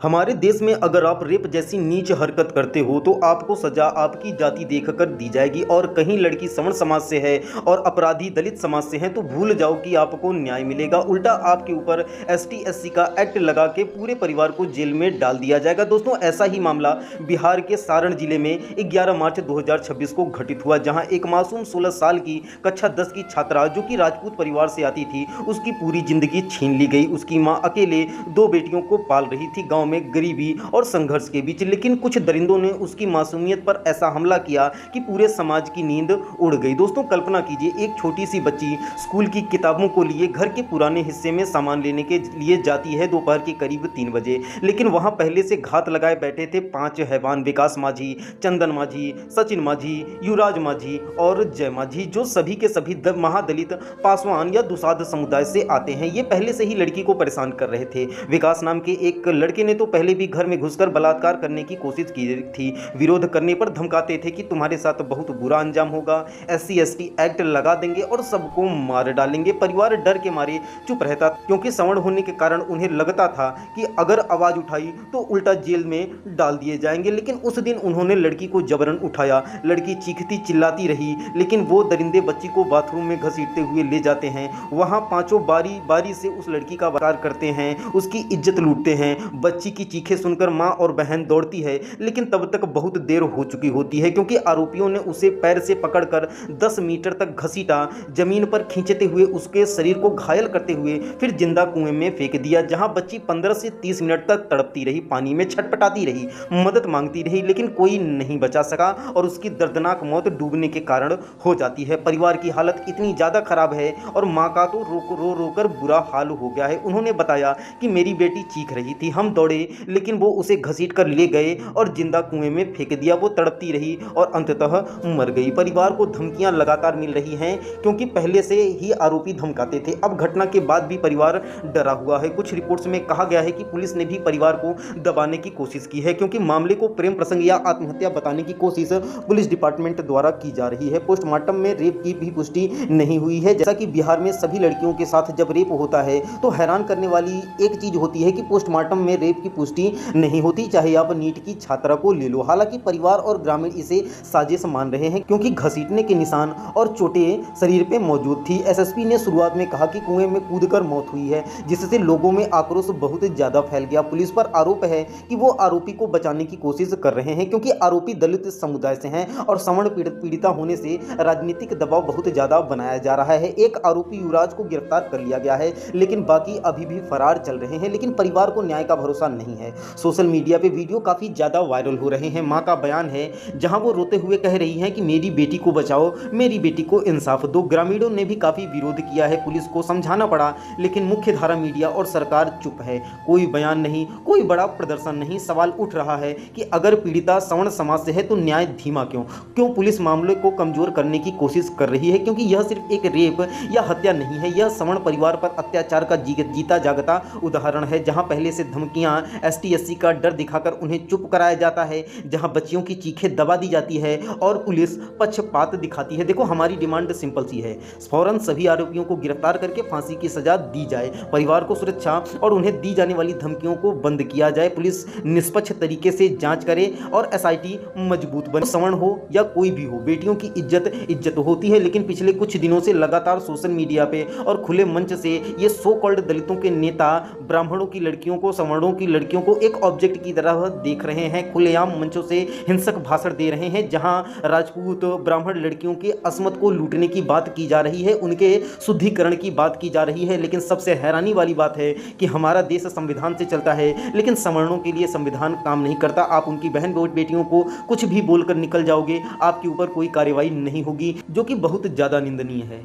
हमारे देश में अगर आप रेप जैसी नीच हरकत करते हो तो आपको सजा आपकी जाति देखकर दी जाएगी। और कहीं लड़की सवर्ण समाज से है और अपराधी दलित समाज से हैं तो भूल जाओ कि आपको न्याय मिलेगा। उल्टा आपके ऊपर एसटी एससी का एक्ट लगा के पूरे परिवार को जेल में डाल दिया जाएगा। दोस्तों, ऐसा ही मामला बिहार के सारण जिले में 11 मार्च 2026 को घटित हुआ, जहां एक मासूम 16 साल की कक्षा 10 की छात्रा जो कि राजपूत परिवार से आती थी, उसकी पूरी जिंदगी छीन ली गई। उसकी मां अकेले 2 बेटियों को पाल रही थी, गांव में गरीबी और संघर्ष के बीच। लेकिन कुछ दरिंदों ने उसकी मासूमियत पर ऐसा हमला किया कि पूरे समाज की नींद उड़ गई। दोस्तों, कल्पना कीजिए, एक छोटी सी बच्ची स्कूल की किताबों को लिए घर के पुराने हिस्से में सामान लेने के लिए जाती है दोपहर के करीब 3 बजे। लेकिन वहां पहले से घात लगाए बैठे थे 5 हैवान: विकास माझी, चंदन माझी, सचिन माझी, युवराज माझी और जय माझी, जो सभी के सभी महादलित, पासवान या दुसाध समुदाय से आते हैं। ये पहले से ही लड़की को परेशान कर रहे थे। विकास नाम के एक लड़के ने तो पहले भी घर में घुसकर बलात्कार करने की कोशिश की थी। विरोध करने पर धमकाते थे कि तुम्हारे साथ बहुत बुरा अंजाम होगा, एससी एसटी एक्ट लगा देंगे और सबको मार डालेंगे। परिवार डर के मारे चुप रहता, क्योंकि सवर्ण होने के कारण उन्हें लगता था कि अगर आवाज उठाई तो उल्टा जेल में डाल दिए जाएंगे। लेकिन उस दिन उन्होंने लड़की को जबरन उठाया। लड़की चीखती चिल्लाती रही, लेकिन वो दरिंदे बच्ची को बाथरूम में घसीटते हुए ले जाते हैं। वहां पांचों बारी बारी से उस लड़की का बलात्कार करते हैं, उसकी इज्जत लूटते हैं। बच्ची की चीखें सुनकर मां और बहन दौड़ती है, लेकिन तब तक बहुत देर हो चुकी होती है, क्योंकि आरोपियों ने उसे पैर से पकड़कर 10 मीटर तक घसीटा, जमीन पर खींचते हुए उसके शरीर को घायल करते हुए फिर जिंदा कुएं में फेंक दिया, जहां बच्ची 15 से 30 मिनट तक तड़पती रही, पानी में छटपटाती रही, मदद मांगती रही, लेकिन कोई नहीं बचा सका और उसकी दर्दनाक मौत डूबने के कारण हो जाती है। परिवार की हालत इतनी ज्यादा खराब है और मां का तो रो रो कर बुरा हाल हो गया है। उन्होंने बताया कि मेरी बेटी चीख रही थी, हम दौड़े, लेकिन वो उसे घसीट कर ले गए और जिंदा कुएं में फेंक दिया। वो तड़पती रही और अंततः मर गई। परिवार को धमकियां लगातार मिल रही हैं, क्योंकि पहले से ही आरोपी धमकाते थे। अब घटना के बाद भी परिवार डरा हुआ है। कुछ रिपोर्ट्स में कहा गया है कि पुलिस ने भी परिवार को दबाने की कोशिश की है, क्योंकि मामले को प्रेम प्रसंग या आत्महत्या बताने की कोशिश पुलिस डिपार्टमेंट द्वारा की जा रही है। पोस्टमार्टम में रेप की भी पुष्टि नहीं हुई है। जैसा कि बिहार में सभी लड़कियों के साथ जब रेप होता है तो हैरान करने वाली एक चीज होती है कि पोस्टमार्टम में रेप की पुष्टि नहीं होती, चाहे आप नीट की छात्रा को ले लो। हालांकि परिवार और ग्रामीण इसे साजिश मान रहे हैं, क्योंकि घसीटने के निशान और चोटें शरीर पे मौजूद थी। एसएसपी ने शुरुआत में कहा कि कुएं में कूदकर मौत हुई है, जिससे लोगों में आक्रोश बहुत ज्यादा फैल गया। पुलिस पर आरोप है कि वो आरोपी को बचाने की कोशिश कर रहे हैं, क्योंकि आरोपी दलित समुदाय से हैं और सवर्ण पीड़िता होने से राजनीतिक दबाव बहुत ज्यादा बनाया जा रहा है। एक आरोपी युवराज को गिरफ्तार कर लिया गया है, लेकिन बाकी अभी भी फरार चल रहे हैं। लेकिन परिवार को न्याय का भरोसा नहीं है। सोशल मीडिया पे वीडियो काफी ज्यादा वायरल हो रहे हैं। मां का बयान है, जहां वो रोते हुए कह रही हैं कि मेरी बेटी को बचाओ, मेरी बेटी को इंसाफ दो। ग्रामीणों ने भी काफी विरोध किया है, पुलिस को समझाना पड़ा, लेकिन मुख्यधारा मीडिया और सरकार चुप है। कोई बयान नहीं, कोई बड़ा प्रदर्शन नहीं। सवाल उठ रहा है कि अगर पीड़िता सवर्ण समाज से है तो न्याय धीमा क्यों पुलिस मामले को कमजोर करने की कोशिश कर रही है? क्योंकि यह सिर्फ एक रेप या हत्या नहीं है, यह सवर्ण परिवार पर अत्याचार का जीता जागता उदाहरण है, जहां पहले से धमकियां, एसटी एससी का डर दिखाकर उन्हें चुप कराया जाता है, जहां बच्चियों की चीखें दबा दी जाती है और पुलिस पक्षपात दिखाती है। देखो, हमारी डिमांड सिंपल सी है, फौरन सभी आरोपियों को गिरफ्तार करके फांसी की सजा दी जाए, परिवार को सुरक्षा और उन्हें दी जाने वाली धमकियों को बंद किया जाए, पुलिस निष्पक्ष तरीके से जांच करे और एसआईटी मजबूत बने। सवर्ण हो या कोई भी हो, बेटियों की इज्जत होती है। लेकिन पिछले कुछ दिनों से लगातार सोशल मीडिया पे और खुले मंच से ये सो कॉल्ड दलितों के नेता ब्राह्मणों की लड़कियों को, सवर्णों की लड़कियों को एक ऑब्जेक्ट की तरह देख रहे हैं, खुलेआम मंचों से हिंसक भाषण दे रहे हैं, जहां राजपूत ब्राह्मण लड़कियों की अस्मत को लूटने की बात की जा रही है, उनके शुद्धिकरण की बात की जा रही है। लेकिन सबसे हैरानी वाली बात है कि हमारा देश संविधान से चलता है, लेकिन सवर्णों के लिए संविधान काम नहीं करता। आप उनकी बहन बेटियों को कुछ भी बोलकर निकल जाओगे, आपके ऊपर कोई कार्रवाई नहीं होगी, जो कि बहुत ज्यादा निंदनीय है।